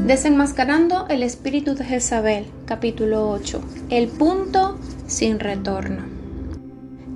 Desenmascarando el espíritu de Jezabel, capítulo 8. El punto sin retorno.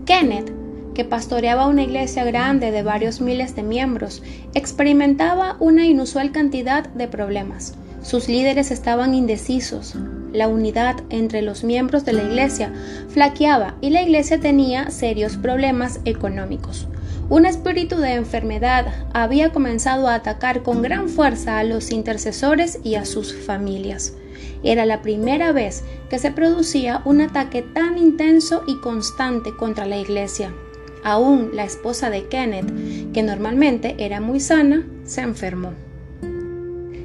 Kenneth, que pastoreaba una iglesia grande de varios miles de miembros, experimentaba una inusual cantidad de problemas. Sus líderes estaban indecisos, la unidad entre los miembros de la iglesia flaqueaba y la iglesia tenía serios problemas económicos. Un espíritu de enfermedad había comenzado a atacar con gran fuerza a los intercesores y a sus familias. Era la primera vez que se producía un ataque tan intenso y constante contra la iglesia. Aún la esposa de Kenneth, que normalmente era muy sana, se enfermó.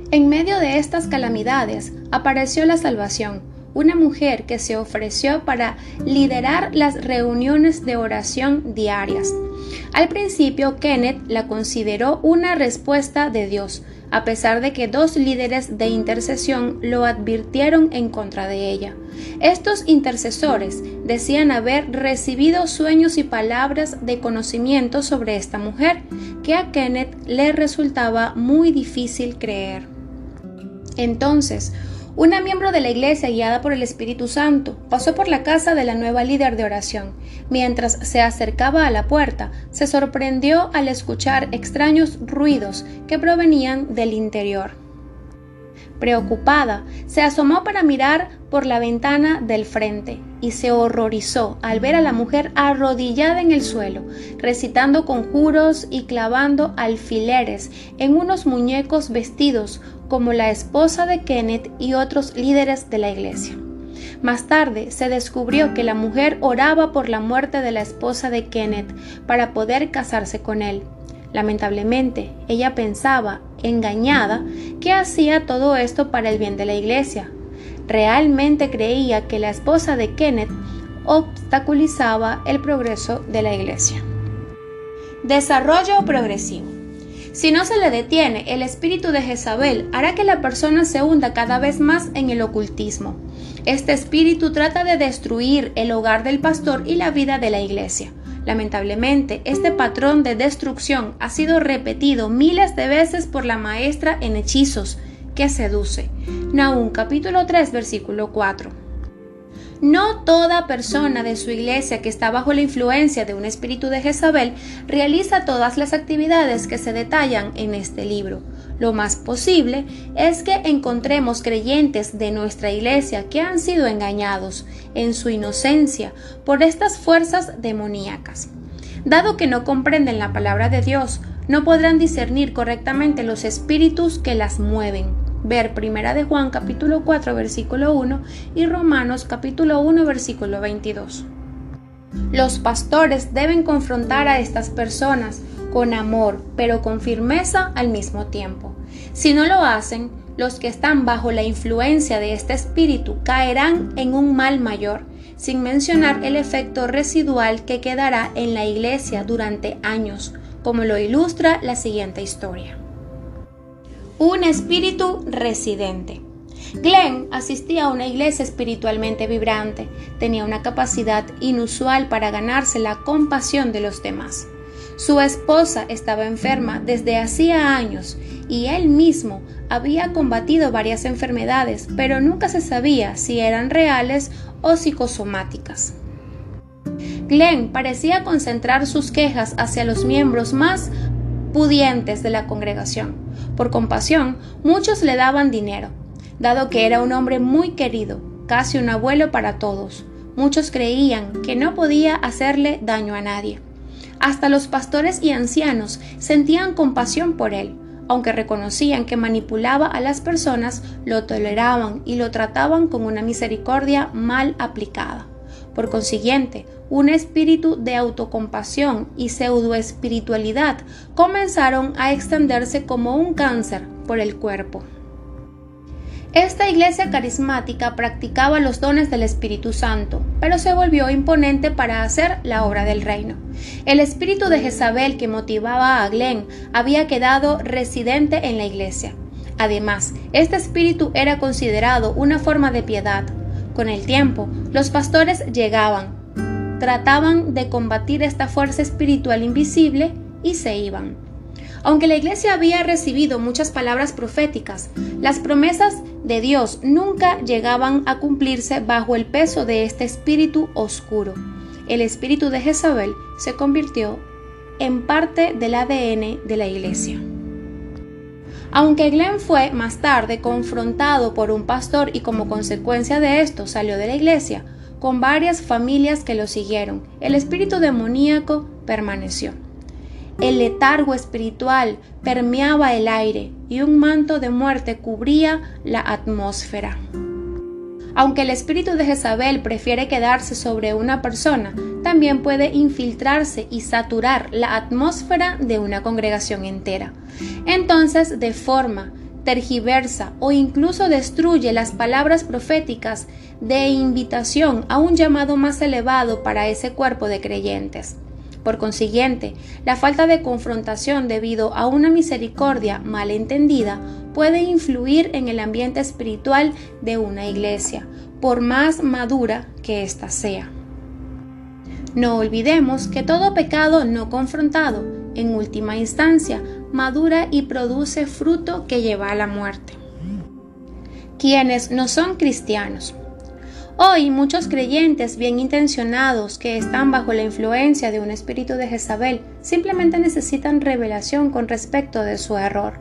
En medio de estas calamidades apareció la salvación, una mujer que se ofreció para liderar las reuniones de oración diarias. Al principio, Kenneth la consideró una respuesta de Dios, a pesar de que dos líderes de intercesión lo advirtieron en contra de ella. Estos intercesores decían haber recibido sueños y palabras de conocimiento sobre esta mujer, que a Kenneth le resultaba muy difícil creer. Entonces, una miembro de la iglesia, guiada por el Espíritu Santo, pasó por la casa de la nueva líder de oración. Mientras se acercaba a la puerta, se sorprendió al escuchar extraños ruidos que provenían del interior. Preocupada, se asomó para mirar por la ventana del frente y se horrorizó al ver a la mujer arrodillada en el suelo, recitando conjuros y clavando alfileres en unos muñecos vestidos como la esposa de Kenneth y otros líderes de la iglesia. Más tarde se descubrió que la mujer oraba por la muerte de la esposa de Kenneth para poder casarse con él. Lamentablemente, ella pensaba, engañada, que hacía todo esto para el bien de la iglesia. Realmente creía que la esposa de Kenneth obstaculizaba el progreso de la iglesia. Desarrollo progresivo. Si no se le detiene, el espíritu de Jezabel hará que la persona se hunda cada vez más en el ocultismo. Este espíritu trata de destruir el hogar del pastor y la vida de la iglesia. Lamentablemente, este patrón de destrucción ha sido repetido miles de veces por la maestra en hechizos que seduce. Nahum capítulo 3 versículo 4. No toda persona de su iglesia que está bajo la influencia de un espíritu de Jezabel realiza todas las actividades que se detallan en este libro. Lo más posible es que encontremos creyentes de nuestra iglesia que han sido engañados en su inocencia por estas fuerzas demoníacas. Dado que no comprenden la palabra de Dios, no podrán discernir correctamente los espíritus que las mueven. Ver 1 de Juan capítulo 4 versículo 1 y Romanos capítulo 1 versículo 22. Los pastores deben confrontar a estas personas con amor, pero con firmeza al mismo tiempo. Si no lo hacen, los que están bajo la influencia de este espíritu caerán en un mal mayor, sin mencionar el efecto residual que quedará en la iglesia durante años, como lo ilustra la siguiente historia. Un espíritu residente. Glenn asistía a una iglesia espiritualmente vibrante. Tenía una capacidad inusual para ganarse la compasión de los demás. Su esposa estaba enferma desde hacía años y él mismo había combatido varias enfermedades, pero nunca se sabía si eran reales o psicosomáticas. Glenn parecía concentrar sus quejas hacia los miembros más pudientes de la congregación. Por compasión, muchos le daban dinero. Dado que era un hombre muy querido, casi un abuelo para todos, muchos creían que no podía hacerle daño a nadie. Hasta los pastores y ancianos sentían compasión por él, aunque reconocían que manipulaba a las personas, lo toleraban y lo trataban con una misericordia mal aplicada. Por consiguiente, un espíritu de autocompasión y pseudoespiritualidad comenzaron a extenderse como un cáncer por el cuerpo. Esta iglesia carismática practicaba los dones del Espíritu Santo, pero se volvió imponente para hacer la obra del reino. El espíritu de Jezabel que motivaba a Glenn había quedado residente en la iglesia. Además, este espíritu era considerado una forma de piedad. Con el tiempo, los pastores llegaban, trataban de combatir esta fuerza espiritual invisible y se iban. Aunque la iglesia había recibido muchas palabras proféticas, las promesas de Dios nunca llegaban a cumplirse bajo el peso de este espíritu oscuro. El espíritu de Jezabel se convirtió en parte del ADN de la iglesia. Aunque Glenn fue más tarde confrontado por un pastor y como consecuencia de esto salió de la iglesia, con varias familias que lo siguieron, el espíritu demoníaco permaneció. El letargo espiritual permeaba el aire y un manto de muerte cubría la atmósfera. Aunque el espíritu de Jezabel prefiere quedarse sobre una persona, también puede infiltrarse y saturar la atmósfera de una congregación entera. Entonces deforma, tergiversa o incluso destruye las palabras proféticas de invitación a un llamado más elevado para ese cuerpo de creyentes. Por consiguiente, la falta de confrontación debido a una misericordia malentendida puede influir en el ambiente espiritual de una iglesia, por más madura que ésta sea. No olvidemos que todo pecado no confrontado, en última instancia, madura y produce fruto que lleva a la muerte. Quienes no son cristianos. Hoy muchos creyentes bien intencionados que están bajo la influencia de un espíritu de Jezabel simplemente necesitan revelación con respecto de su error.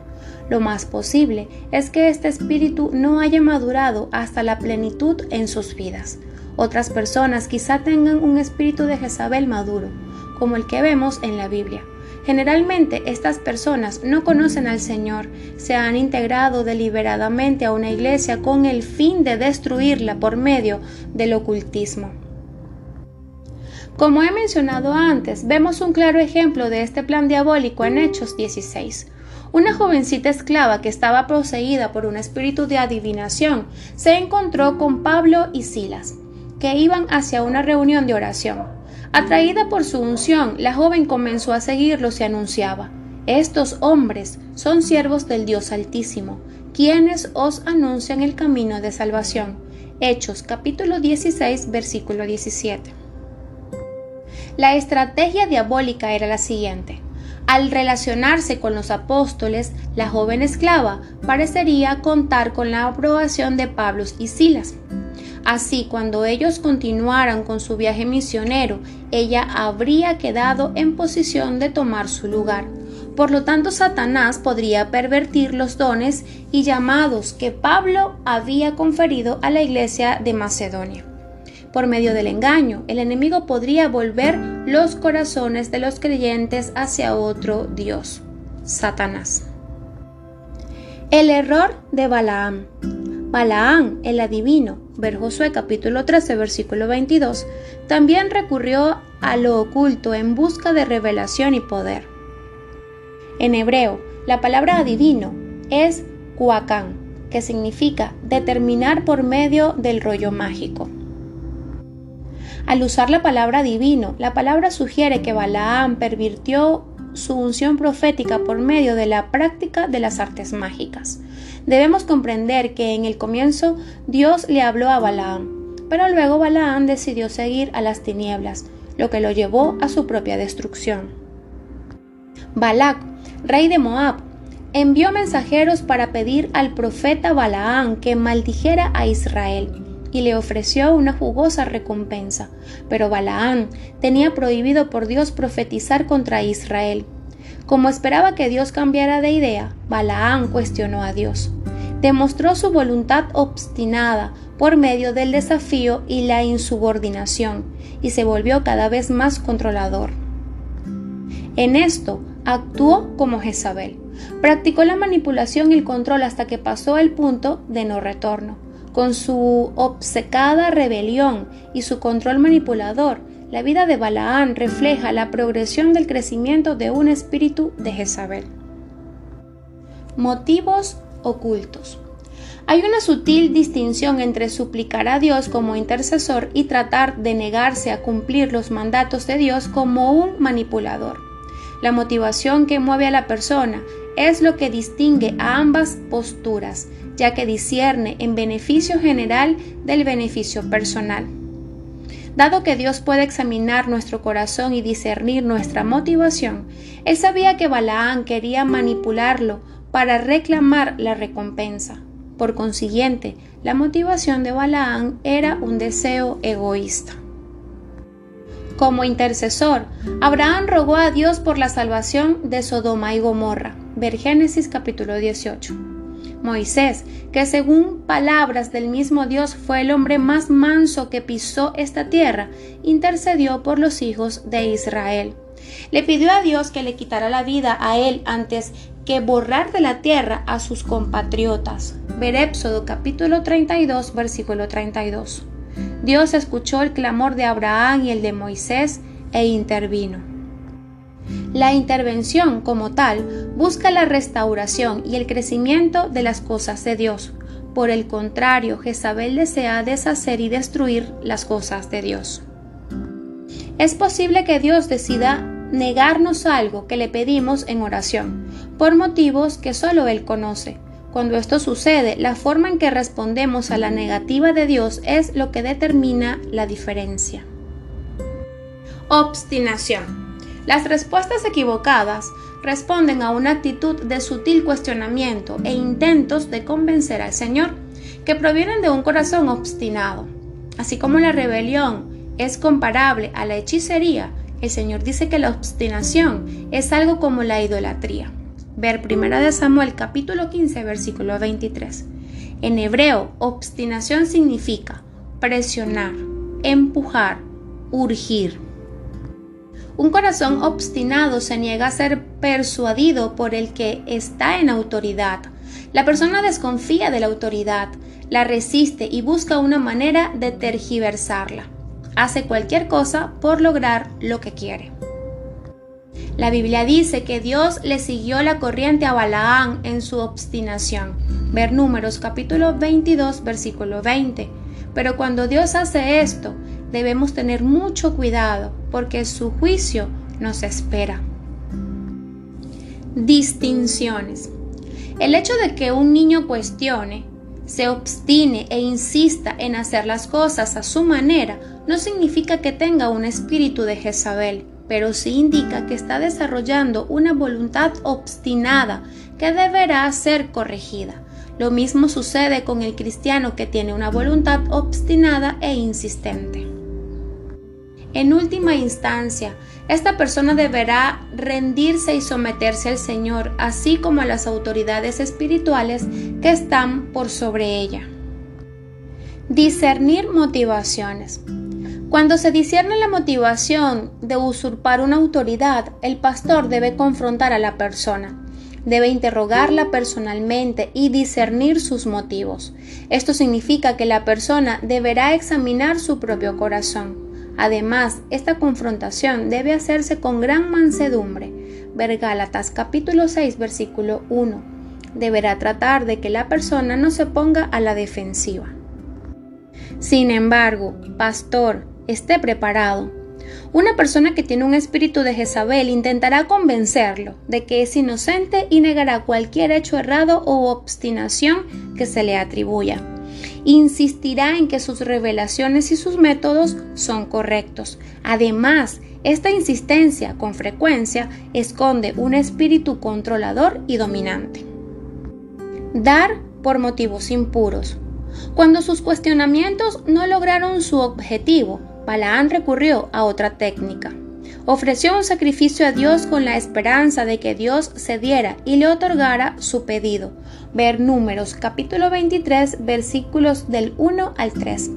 Lo más posible es que este espíritu no haya madurado hasta la plenitud en sus vidas. Otras personas quizá tengan un espíritu de Jezabel maduro, como el que vemos en la Biblia. Generalmente estas personas no conocen al Señor, se han integrado deliberadamente a una iglesia con el fin de destruirla por medio del ocultismo. Como he mencionado antes, vemos un claro ejemplo de este plan diabólico en Hechos 16. Una jovencita esclava que estaba poseída por un espíritu de adivinación se encontró con Pablo y Silas, que iban hacia una reunión de oración. Atraída por su unción, la joven comenzó a seguirlos y anunciaba: «Estos hombres son siervos del Dios Altísimo, quienes os anuncian el camino de salvación». Hechos capítulo 16, versículo 17. La estrategia diabólica era la siguiente. Al relacionarse con los apóstoles, la joven esclava parecería contar con la aprobación de Pablo y Silas. Así, cuando ellos continuaran con su viaje misionero, ella habría quedado en posición de tomar su lugar. Por lo tanto, Satanás podría pervertir los dones y llamados que Pablo había conferido a la iglesia de Macedonia. Por medio del engaño, el enemigo podría volver los corazones de los creyentes hacia otro Dios, Satanás. El error de Balaam. Balaam, el adivino, ver Josué capítulo 13, versículo 22, también recurrió a lo oculto en busca de revelación y poder. En hebreo, la palabra adivino es kuakán, que significa determinar por medio del rollo mágico. Al usar la palabra divino, la palabra sugiere que Balaam pervirtió su unción profética por medio de la práctica de las artes mágicas. Debemos comprender que en el comienzo Dios le habló a Balaam, pero luego Balaam decidió seguir a las tinieblas, lo que lo llevó a su propia destrucción. Balac, rey de Moab, envió mensajeros para pedir al profeta Balaam que maldijera a Israel y le ofreció una jugosa recompensa, pero Balaam tenía prohibido por Dios profetizar contra Israel. Como esperaba que Dios cambiara de idea, Balaam cuestionó a Dios. Demostró su voluntad obstinada por medio del desafío y la insubordinación, y se volvió cada vez más controlador. En esto, actuó como Jezabel. Practicó la manipulación y el control hasta que pasó el punto de no retorno. Con su obcecada rebelión y su control manipulador, la vida de Balaam refleja la progresión del crecimiento de un espíritu de Jezabel. Motivos ocultos. Hay una sutil distinción entre suplicar a Dios como intercesor y tratar de negarse a cumplir los mandatos de Dios como un manipulador. La motivación que mueve a la persona es lo que distingue a ambas posturas, ya que discierne en beneficio general del beneficio personal. Dado que Dios puede examinar nuestro corazón y discernir nuestra motivación, él sabía que Balaam quería manipularlo para reclamar la recompensa. Por consiguiente, la motivación de Balaam era un deseo egoísta. Como intercesor, Abraham rogó a Dios por la salvación de Sodoma y Gomorra. Ver Génesis capítulo 18. Moisés, que según palabras del mismo Dios fue el hombre más manso que pisó esta tierra, intercedió por los hijos de Israel. Le pidió a Dios que le quitara la vida a él antes que borrar de la tierra a sus compatriotas. Ver Éxodo capítulo 32, versículo 32. Dios escuchó el clamor de Abraham y el de Moisés e intervino. La intervención, como tal, busca la restauración y el crecimiento de las cosas de Dios. Por el contrario, Jezabel desea deshacer y destruir las cosas de Dios. Es posible que Dios decida negarnos algo que le pedimos en oración, por motivos que solo Él conoce. Cuando esto sucede, la forma en que respondemos a la negativa de Dios es lo que determina la diferencia. Obstinación. Las respuestas equivocadas responden a una actitud de sutil cuestionamiento e intentos de convencer al Señor, que provienen de un corazón obstinado. Así como la rebelión es comparable a la hechicería, el Señor dice que la obstinación es algo como la idolatría. Ver 1 Samuel capítulo 15, versículo 23. En hebreo, obstinación significa presionar, empujar, urgir. Un corazón obstinado se niega a ser persuadido por el que está en autoridad. La persona desconfía de la autoridad, la resiste y busca una manera de tergiversarla. Hace cualquier cosa por lograr lo que quiere. La Biblia dice que Dios le siguió la corriente a Balaam en su obstinación. Ver Números capítulo 22, versículo 20. Pero cuando Dios hace esto, debemos tener mucho cuidado porque su juicio nos espera. Distinciones. El hecho de que un niño cuestione, se obstine e insista en hacer las cosas a su manera no significa que tenga un espíritu de Jezabel, pero sí indica que está desarrollando una voluntad obstinada que deberá ser corregida. Lo mismo sucede con el cristiano que tiene una voluntad obstinada e insistente. En última instancia, esta persona deberá rendirse y someterse al Señor, así como a las autoridades espirituales que están por sobre ella. Discernir motivaciones. Cuando se discierne la motivación de usurpar una autoridad, el pastor debe confrontar a la persona. Debe interrogarla personalmente y discernir sus motivos. Esto significa que la persona deberá examinar su propio corazón. Además, esta confrontación debe hacerse con gran mansedumbre. Ver Gálatas capítulo 6, versículo 1. Deberá tratar de que la persona no se ponga a la defensiva. Sin embargo, pastor, esté preparado. Una persona que tiene un espíritu de Jezabel intentará convencerlo de que es inocente y negará cualquier hecho errado o obstinación que se le atribuya. Insistirá en que sus revelaciones y sus métodos son correctos. Además, esta insistencia con frecuencia esconde un espíritu controlador y dominante. Dar por motivos impuros. Cuando sus cuestionamientos no lograron su objetivo, Balaam recurrió a otra técnica. Ofreció un sacrificio a Dios con la esperanza de que Dios cediera y le otorgara su pedido. Ver Números capítulo 23, versículos del 1 al 3.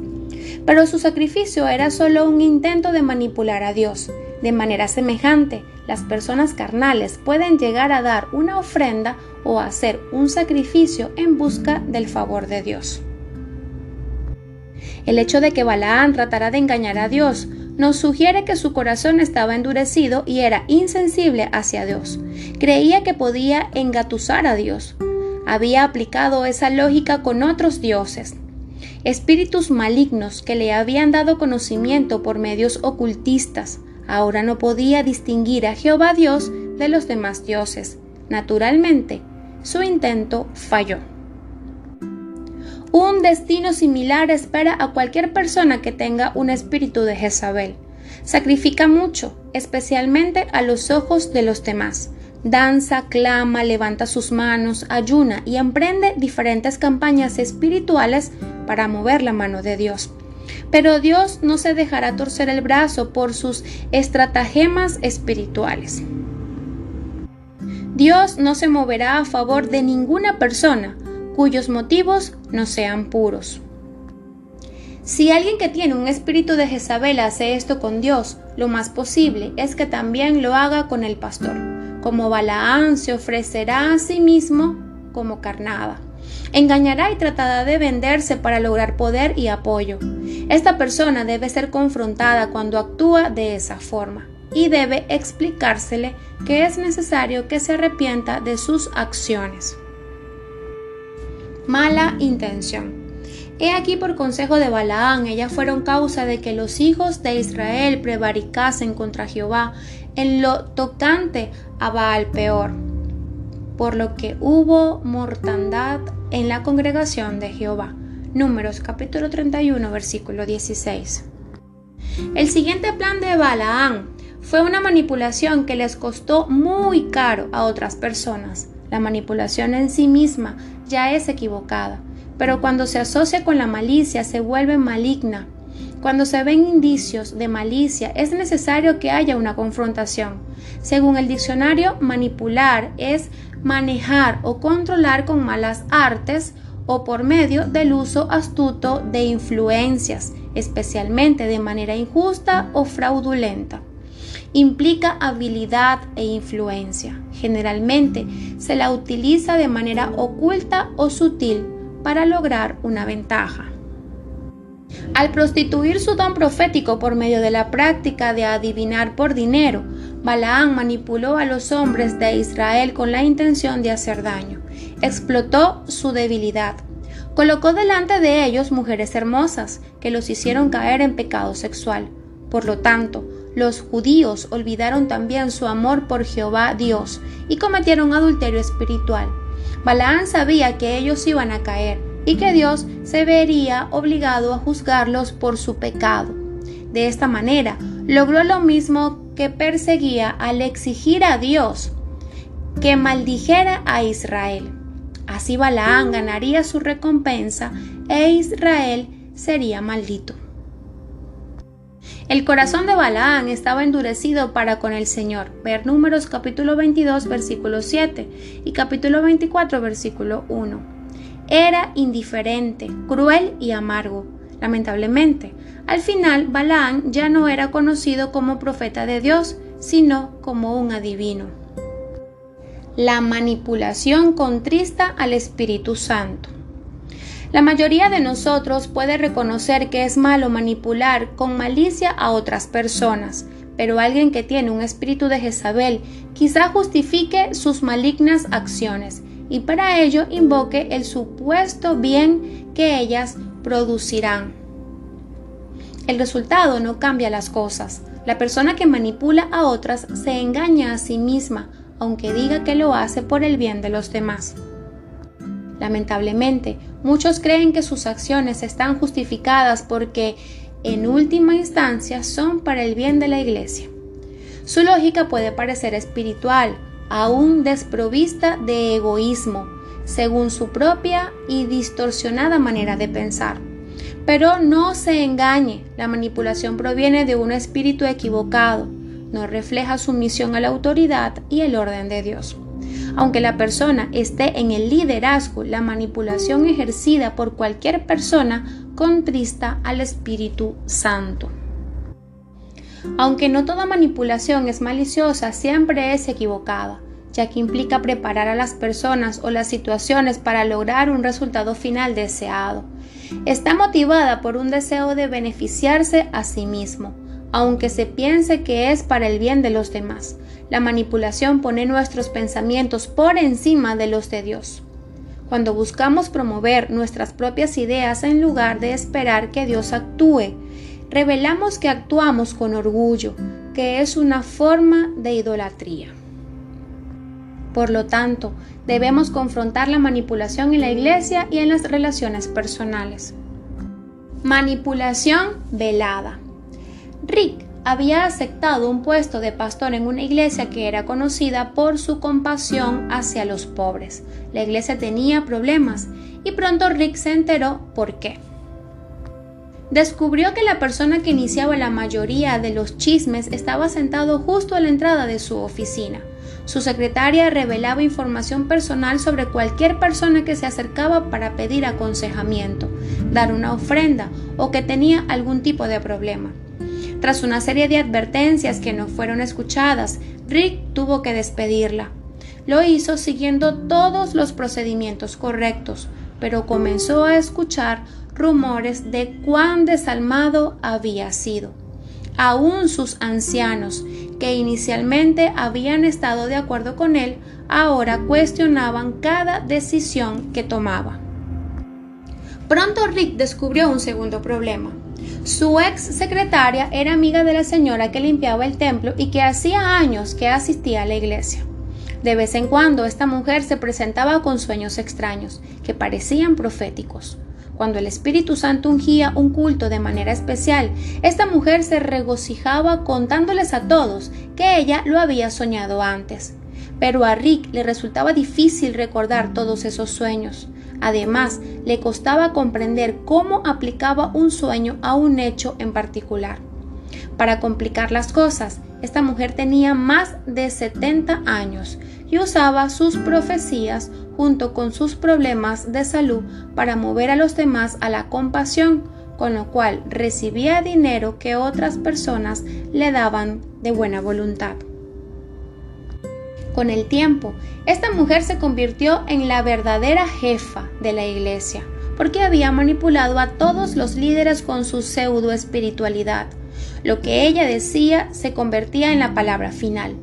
Pero su sacrificio era solo un intento de manipular a Dios. De manera semejante, las personas carnales pueden llegar a dar una ofrenda o hacer un sacrificio en busca del favor de Dios. El hecho de que Balaam tratara de engañar a Dios nos sugiere que su corazón estaba endurecido y era insensible hacia Dios. Creía que podía engatusar a Dios. Había aplicado esa lógica con otros dioses. Espíritus malignos que le habían dado conocimiento por medios ocultistas. Ahora no podía distinguir a Jehová Dios de los demás dioses. Naturalmente, su intento falló. Un destino similar espera a cualquier persona que tenga un espíritu de Jezabel. Sacrifica mucho, especialmente a los ojos de los demás. Danza, clama, levanta sus manos, ayuna y emprende diferentes campañas espirituales para mover la mano de Dios. Pero Dios no se dejará torcer el brazo por sus estratagemas espirituales. Dios no se moverá a favor de ninguna persona cuyos motivos no sean puros. Si alguien que tiene un espíritu de Jezabel hace esto con Dios, lo más posible es que también lo haga con el pastor. Como Balaán se ofrecerá a sí mismo como carnada. Engañará y tratará de venderse para lograr poder y apoyo. Esta persona debe ser confrontada cuando actúa de esa forma y debe explicársele que es necesario que se arrepienta de sus acciones. Mala intención. He aquí por consejo de Balaán, ellas fueron causa de que los hijos de Israel prevaricasen contra Jehová en lo tocante a Baal-peor, por lo que hubo mortandad en la congregación de Jehová. Números capítulo 31, versículo 16. El siguiente plan de Balaán fue una manipulación que les costó muy caro a otras personas. La manipulación en sí misma ya es equivocada, pero cuando se asocia con la malicia se vuelve maligna. Cuando se ven indicios de malicia es necesario que haya una confrontación. Según el diccionario, manipular es manejar o controlar con malas artes o por medio del uso astuto de influencias, especialmente de manera injusta o fraudulenta. Implica habilidad e influencia. Generalmente se la utiliza de manera oculta o sutil para lograr una ventaja. Al prostituir su don profético por medio de la práctica de adivinar por dinero, Balaán manipuló a los hombres de Israel con la intención de hacer daño. Explotó su debilidad. Colocó delante de ellos mujeres hermosas que los hicieron caer en pecado sexual. Por lo tanto, los judíos olvidaron también su amor por Jehová Dios y cometieron adulterio espiritual. Balaán sabía que ellos iban a caer y que Dios se vería obligado a juzgarlos por su pecado. De esta manera, logró lo mismo que perseguía al exigir a Dios que maldijera a Israel. Así Balaán ganaría su recompensa e Israel sería maldito. El corazón de Balaán estaba endurecido para con el Señor. Ver Números capítulo 22 versículo 7 y capítulo 24 versículo 1. Era indiferente, cruel y amargo. Lamentablemente, al final Balaán ya no era conocido como profeta de Dios, sino como un adivino. La manipulación contrista al Espíritu Santo. La mayoría de nosotros puede reconocer que es malo manipular con malicia a otras personas, pero alguien que tiene un espíritu de Jezabel quizá justifique sus malignas acciones y para ello invoque el supuesto bien que ellas producirán. El resultado no cambia las cosas. La persona que manipula a otras se engaña a sí misma, aunque diga que lo hace por el bien de los demás. Lamentablemente, muchos creen que sus acciones están justificadas porque, en última instancia, son para el bien de la iglesia. Su lógica puede parecer espiritual, aún desprovista de egoísmo, según su propia y distorsionada manera de pensar. Pero no se engañe, la manipulación proviene de un espíritu equivocado, no refleja sumisión a la autoridad y el orden de Dios. Aunque la persona esté en el liderazgo, la manipulación ejercida por cualquier persona contrista al Espíritu Santo. Aunque no toda manipulación es maliciosa, siempre es equivocada, ya que implica preparar a las personas o las situaciones para lograr un resultado final deseado. Está motivada por un deseo de beneficiarse a sí mismo, aunque se piense que es para el bien de los demás. La manipulación pone nuestros pensamientos por encima de los de Dios. Cuando buscamos promover nuestras propias ideas en lugar de esperar que Dios actúe, revelamos que actuamos con orgullo, que es una forma de idolatría. Por lo tanto, debemos confrontar la manipulación en la iglesia y en las relaciones personales. Manipulación velada. Rick había aceptado un puesto de pastor en una iglesia que era conocida por su compasión hacia los pobres. La iglesia tenía problemas y pronto Rick se enteró por qué. Descubrió que la persona que iniciaba la mayoría de los chismes estaba sentado justo a la entrada de su oficina. Su secretaria revelaba información personal sobre cualquier persona que se acercaba para pedir aconsejamiento, dar una ofrenda o que tenía algún tipo de problema. Tras una serie de advertencias que no fueron escuchadas, Rick tuvo que despedirla. Lo hizo siguiendo todos los procedimientos correctos, pero comenzó a escuchar rumores de cuán desalmado había sido. Aún sus ancianos, que inicialmente habían estado de acuerdo con él, ahora cuestionaban cada decisión que tomaba. Pronto Rick descubrió un segundo problema. Su ex secretaria era amiga de la señora que limpiaba el templo y que hacía años que asistía a la iglesia. De vez en cuando esta mujer se presentaba con sueños extraños, que parecían proféticos. Cuando el Espíritu Santo ungía un culto de manera especial, esta mujer se regocijaba contándoles a todos que ella lo había soñado antes. Pero a Rick le resultaba difícil recordar todos esos sueños. Además, le costaba comprender cómo aplicaba un sueño a un hecho en particular. Para complicar las cosas, esta mujer tenía más de 70 años y usaba sus profecías junto con sus problemas de salud para mover a los demás a la compasión, con lo cual recibía dinero que otras personas le daban de buena voluntad. Con el tiempo, esta mujer se convirtió en la verdadera jefa de la iglesia, porque había manipulado a todos los líderes con su pseudo-espiritualidad. Lo que ella decía se convertía en la palabra final.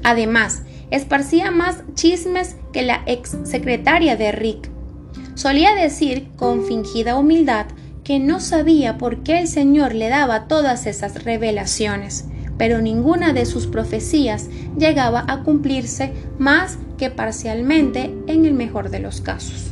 Además, esparcía más chismes que la ex secretaria de Rick. Solía decir con fingida humildad que no sabía por qué el Señor le daba todas esas revelaciones, pero ninguna de sus profecías llegaba a cumplirse más que parcialmente en el mejor de los casos.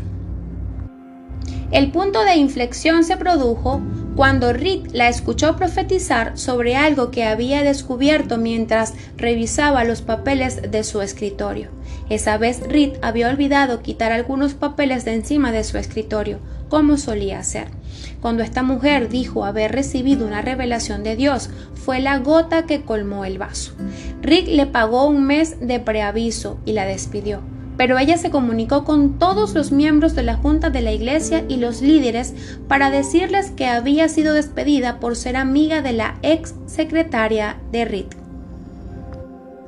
El punto de inflexión se produjo cuando Rick la escuchó profetizar sobre algo que había descubierto mientras revisaba los papeles de su escritorio. Esa vez Rick había olvidado quitar algunos papeles de encima de su escritorio, como solía hacer. Cuando esta mujer dijo haber recibido una revelación de Dios, fue la gota que colmó el vaso. Rick le pagó un mes de preaviso y la despidió. Pero ella se comunicó con todos los miembros de la junta de la iglesia y los líderes para decirles que había sido despedida por ser amiga de la ex secretaria de Rick.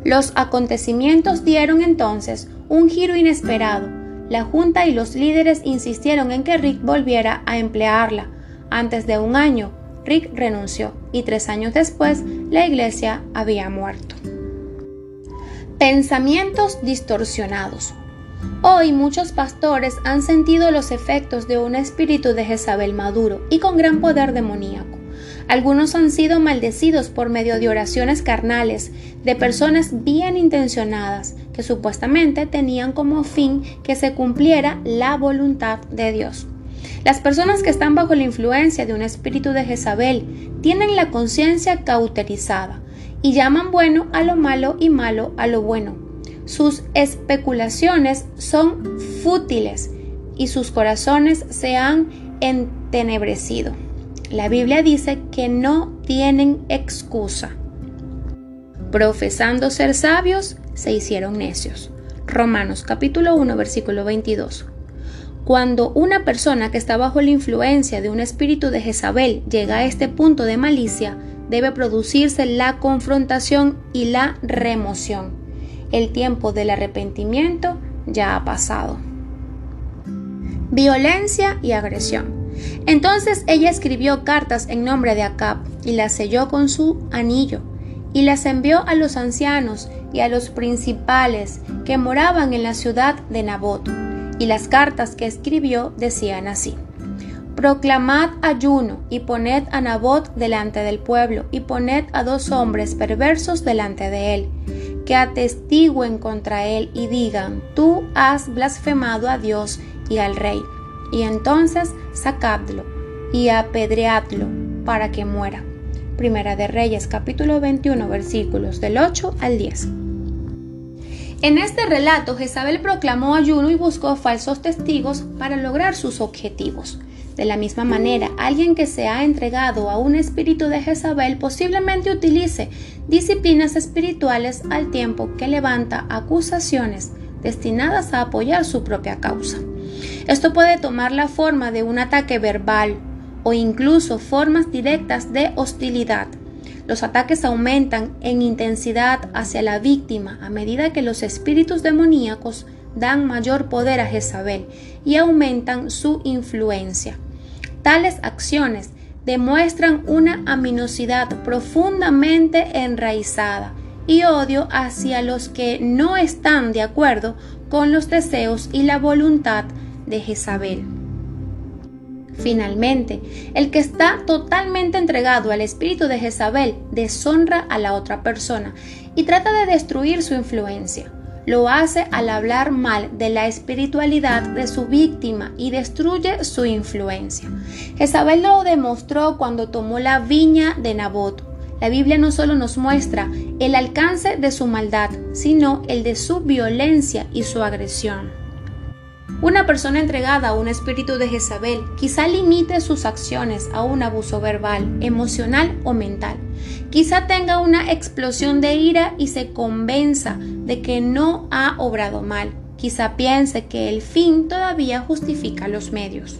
Los acontecimientos dieron entonces un giro inesperado. La junta y los líderes insistieron en que Rick volviera a emplearla. Antes de un año, Rick renunció y 3 años después, la iglesia había muerto. Pensamientos distorsionados. Hoy muchos pastores han sentido los efectos de un espíritu de Jezabel maduro y con gran poder demoníaco. Algunos han sido maldecidos por medio de oraciones carnales de personas bien intencionadas que supuestamente tenían como fin que se cumpliera la voluntad de Dios. Las personas que están bajo la influencia de un espíritu de Jezabel tienen la conciencia cauterizada y llaman bueno a lo malo y malo a lo bueno. Sus especulaciones son fútiles y sus corazones se han entenebrecido. La Biblia dice que no tienen excusa. Profesando ser sabios, se hicieron necios. Romanos capítulo 1, versículo 22. Cuando una persona que está bajo la influencia de un espíritu de Jezabel llega a este punto de malicia, debe producirse la confrontación y la remoción. El tiempo del arrepentimiento ya ha pasado. Violencia y agresión. Entonces ella escribió cartas en nombre de Acab y las selló con su anillo y las envió a los ancianos y a los principales que moraban en la ciudad de Nabot. Y las cartas que escribió decían así: proclamad ayuno y poned a Nabot delante del pueblo y poned a 2 hombres perversos delante de él, que atestiguen contra él y digan: tú has blasfemado a Dios y al rey. Y entonces sacadlo y apedreadlo para que muera. Primera de Reyes, capítulo 21, versículos del 8 al 10. En este relato, Jezabel proclamó ayuno y buscó falsos testigos para lograr sus objetivos. De la misma manera, alguien que se ha entregado a un espíritu de Jezabel posiblemente utilice disciplinas espirituales al tiempo que levanta acusaciones destinadas a apoyar su propia causa. Esto puede tomar la forma de un ataque verbal o incluso formas directas de hostilidad. Los ataques aumentan en intensidad hacia la víctima a medida que los espíritus demoníacos dan mayor poder a Jezabel y aumentan su influencia. Tales acciones demuestran una aminosidad profundamente enraizada y odio hacia los que no están de acuerdo con los deseos y la voluntad de Jezabel. Finalmente, el que está totalmente entregado al espíritu de Jezabel deshonra a la otra persona y trata de destruir su influencia. Lo hace al hablar mal de la espiritualidad de su víctima y destruye su influencia. Jezabel lo demostró cuando tomó la viña de Nabot. La Biblia no solo nos muestra el alcance de su maldad, sino el de su violencia y su agresión. Una persona entregada a un espíritu de Jezabel quizá limite sus acciones a un abuso verbal, emocional o mental. Quizá tenga una explosión de ira y se convenza de que no ha obrado mal. Quizá piense que el fin todavía justifica los medios.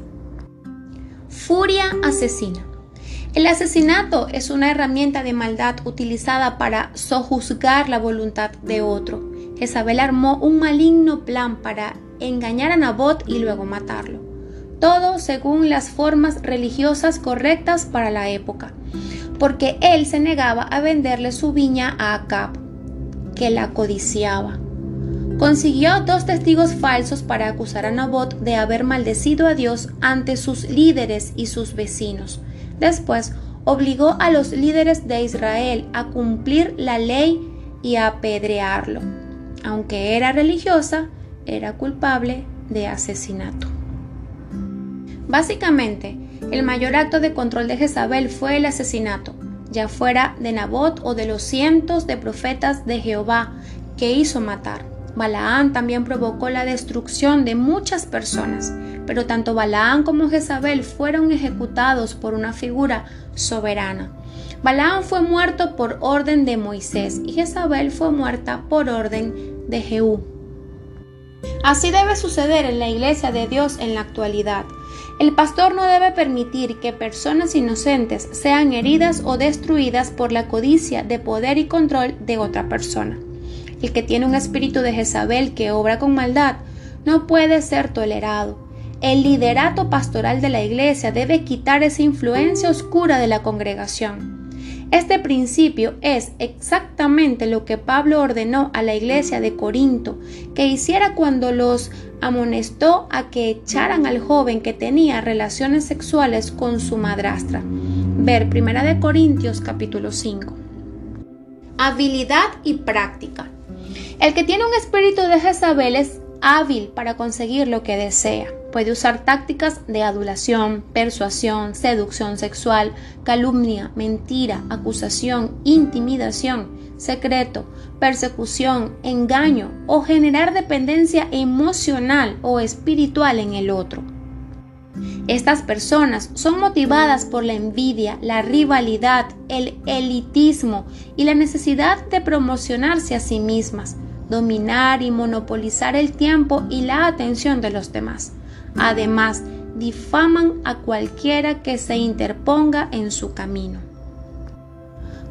Furia asesina. El asesinato es una herramienta de maldad utilizada para sojuzgar la voluntad de otro. Jezabel armó un maligno plan para engañar a Nabot y luego matarlo. Todo según las formas religiosas correctas para la época, porque él se negaba a venderle su viña a Acab, que la codiciaba. Consiguió 2 testigos falsos para acusar a Nabot de haber maldecido a Dios ante sus líderes y sus vecinos. Después, obligó a los líderes de Israel a cumplir la ley y a apedrearlo. Aunque era religiosa, era culpable de asesinato. Básicamente, el mayor acto de control de Jezabel fue el asesinato, ya fuera de Nabot o de los cientos de profetas de Jehová que hizo matar. Balaán también provocó la destrucción de muchas personas, pero tanto Balaán como Jezabel fueron ejecutados por una figura soberana. Balaán fue muerto por orden de Moisés y Jezabel fue muerta por orden de Jehú. Así debe suceder en la iglesia de Dios en la actualidad. El pastor no debe permitir que personas inocentes sean heridas o destruidas por la codicia de poder y control de otra persona. El que tiene un espíritu de Jezabel que obra con maldad no puede ser tolerado. El liderato pastoral de la iglesia debe quitar esa influencia oscura de la congregación. Este principio es exactamente lo que Pablo ordenó a la iglesia de Corinto que hiciera cuando los amonestó a que echaran al joven que tenía relaciones sexuales con su madrastra. Ver 1 Corintios capítulo 5. Habilidad y práctica. El que tiene un espíritu de Jezabel es hábil para conseguir lo que desea. Puede usar tácticas de adulación, persuasión, seducción sexual, calumnia, mentira, acusación, intimidación, secreto, persecución, engaño o generar dependencia emocional o espiritual en el otro. Estas personas son motivadas por la envidia, la rivalidad, el elitismo y la necesidad de promocionarse a sí mismas, dominar y monopolizar el tiempo y la atención de los demás. Además, difaman a cualquiera que se interponga en su camino.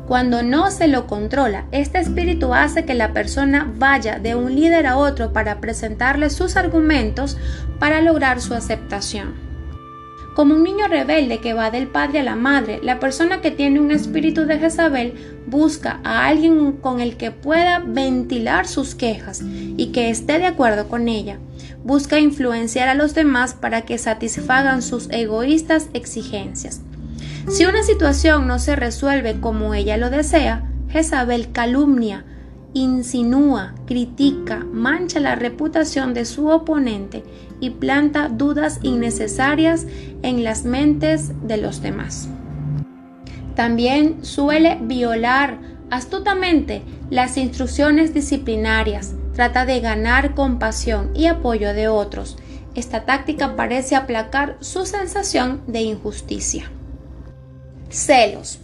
Cuando no se lo controla, este espíritu hace que la persona vaya de un líder a otro para presentarle sus argumentos para lograr su aceptación. Como un niño rebelde que va del padre a la madre, la persona que tiene un espíritu de Jezabel busca a alguien con el que pueda ventilar sus quejas y que esté de acuerdo con ella. Busca influenciar a los demás para que satisfagan sus egoístas exigencias. Si una situación no se resuelve como ella lo desea, Jezabel calumnia insinúa, critica, mancha la reputación de su oponente y planta dudas innecesarias en las mentes de los demás. También suele violar astutamente las instrucciones disciplinarias, trata de ganar compasión y apoyo de otros. Esta táctica parece aplacar su sensación de injusticia. Celos.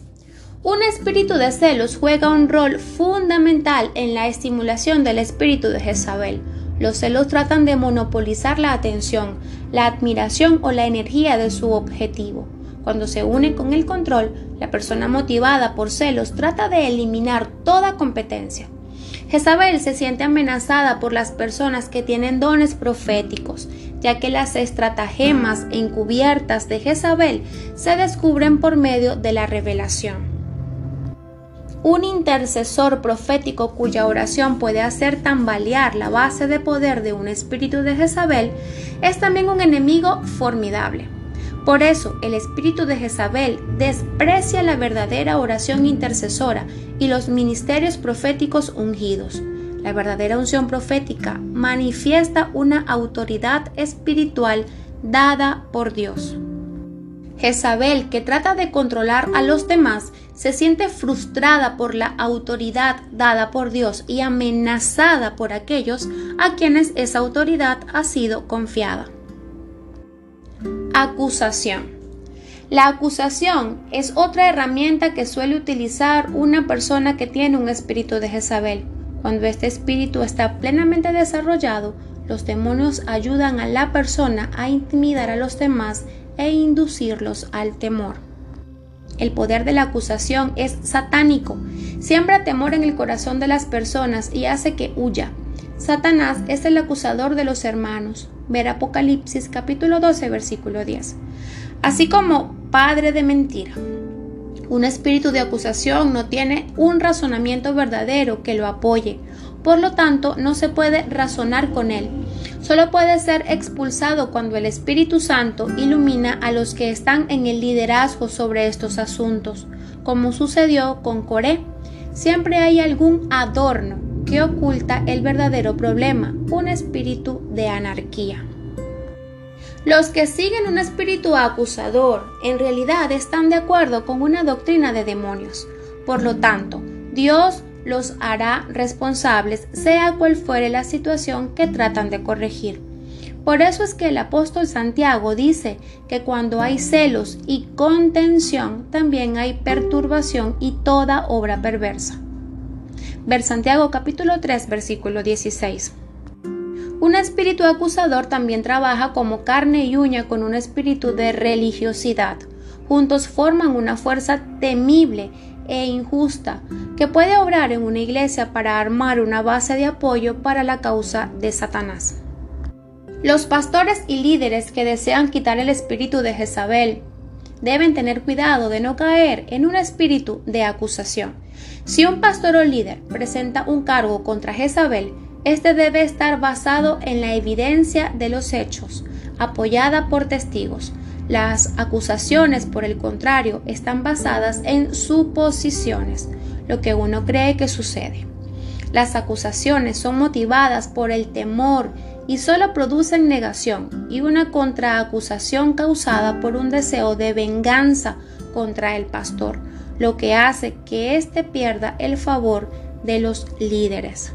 Un espíritu de celos juega un rol fundamental en la estimulación del espíritu de Jezabel. Los celos tratan de monopolizar la atención, la admiración o la energía de su objetivo. Cuando se une con el control, la persona motivada por celos trata de eliminar toda competencia. Jezabel se siente amenazada por las personas que tienen dones proféticos, ya que las estratagemas encubiertas de Jezabel se descubren por medio de la revelación. Un intercesor profético cuya oración puede hacer tambalear la base de poder de un espíritu de Jezabel es también un enemigo formidable. Por eso, el espíritu de Jezabel desprecia la verdadera oración intercesora y los ministerios proféticos ungidos. La verdadera unción profética manifiesta una autoridad espiritual dada por Dios. Jezabel, que trata de controlar a los demás, se siente frustrada por la autoridad dada por Dios y amenazada por aquellos a quienes esa autoridad ha sido confiada. Acusación. La acusación es otra herramienta que suele utilizar una persona que tiene un espíritu de Jezabel. Cuando este espíritu está plenamente desarrollado, los demonios ayudan a la persona a intimidar a los demás e inducirlos al temor. El poder de la acusación es satánico. Siembra temor en el corazón de las personas y hace que huya. Satanás es el acusador de los hermanos. Ver Apocalipsis capítulo 12, versículo 10. Así como padre de mentira. Un espíritu de acusación no tiene un razonamiento verdadero que lo apoye. Por lo tanto, no se puede razonar con él. Solo puede ser expulsado cuando el Espíritu Santo ilumina a los que están en el liderazgo sobre estos asuntos, como sucedió con Coré. Siempre hay algún adorno que oculta el verdadero problema, un espíritu de anarquía. Los que siguen un espíritu acusador en realidad están de acuerdo con una doctrina de demonios. Por lo tanto, Dios los hará responsables sea cual fuere la situación que tratan de corregir. Por eso es que el apóstol Santiago dice que cuando hay celos y contención, también hay perturbación y toda obra perversa. Ver Santiago capítulo 3, versículo 16. Un espíritu acusador también trabaja como carne y uña con un espíritu de religiosidad. Juntos forman una fuerza temible e injusta que puede obrar en una iglesia para armar una base de apoyo para la causa de Satanás. Los pastores y líderes que desean quitar el espíritu de Jezabel deben tener cuidado de no caer en un espíritu de acusación. Si un pastor o líder presenta un cargo contra Jezabel, este debe estar basado en la evidencia de los hechos, apoyada por testigos. Las acusaciones, por el contrario, están basadas en suposiciones, lo que uno cree que sucede. Las acusaciones son motivadas por el temor y solo producen negación y una contraacusación causada por un deseo de venganza contra el pastor, lo que hace que éste pierda el favor de los líderes.